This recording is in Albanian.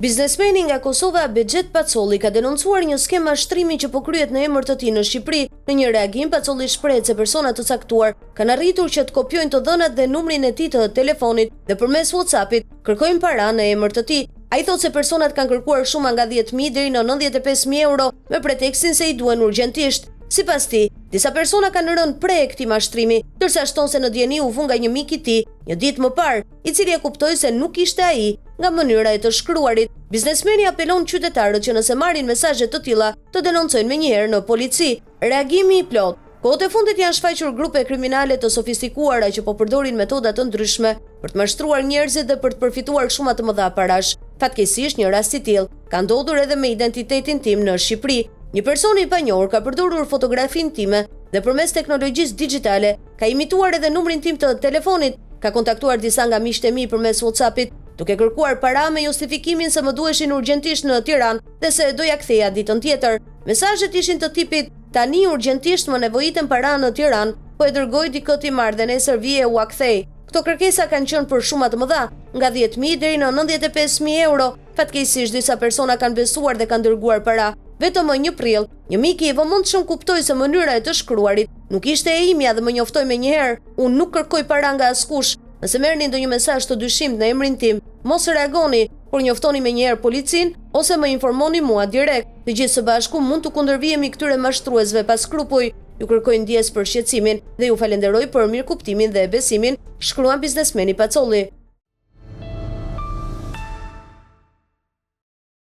Biznesmeni nga Kosova Bexhet Pacolli ka denoncuar një skem mashtrimi që po kryhet në emër të tij në Shqipëri. Në një reagim, Pacolli shprehet se persona të caktuar kanë arritur që të kopjojnë të dhënat dhe numrin e tij të telefonit dhe përmes WhatsAppit kërkojnë para në emër të tij. Ai thotë se personat kanë kërkuar shuma nga 10.000 deri në 95.000 euro me pretekstin se i duhen urgjentisht. Sipas tij, disa persona kanë rënë pre këtij mashtrimi, ndërsa shton se në dieni u vu nga një mik i tij një ditë më parë, i cili e kuptoi se nuk ishte ai nga mënyra e të shkruarit. Biznesmeni apelon qytetarët që nëse marrin mesazhe të tilla, të denoncojnë menjëherë në polici. Reagimi i plot. Kohët e fundit janë shfaqur grupe kriminale të sofistikuara që po përdorin metoda të ndryshme për të mashtruar njerëzit dhe për të përfituar shuma të mëdha parash. Fatkeqësisht, një rast i tillë ka ndodhur edhe me identitetin tim në Shqipëri. Një person i panjohur ka përdorur fotografinë time dhe përmes teknologjisë digjitale ka imituar edhe numrin tim të telefonit, ka kontaktuar disa nga miqtë e mi përmes WhatsAppit, duke kërkuar para me justifikimin se më duheshin urgjentisht në Tiranë dhe se doja ktheja ditën tjetër. Mesazhet ishin të tipit: tani urgjentisht më nevojiten para në Tiranë, po e dërgoj dikë ti marr dhe nesër vije u kthej. Këto kërkesa kanë qenë për shuma të mëdha, nga 10.000 deri në 95.000 euro. Fatkeqësisht disa persona kanë besuar dhe kanë dërguar para. Vetëm më 1 prill, një mik i vëmendshëm kuptoi se mënyra e të shkruarit nuk ishte e imja dhe më njoftoi menjëherë: unë nuk kërkoj para nga askush. Nëse merrni ndonjë mesazh të dyshimt në emrin tim, mos reagoni, por njoftoni menjëherë policin ose më informoni mua direkt. Të gjithë së bashku mund të kundërvihemi këtyre mashtruesve pa skrupuj. Ju kërkoj ndjes për shqetësimin dhe ju falenderoj për mirëkuptimin dhe besimin, shkruan biznesmeni Pacolli.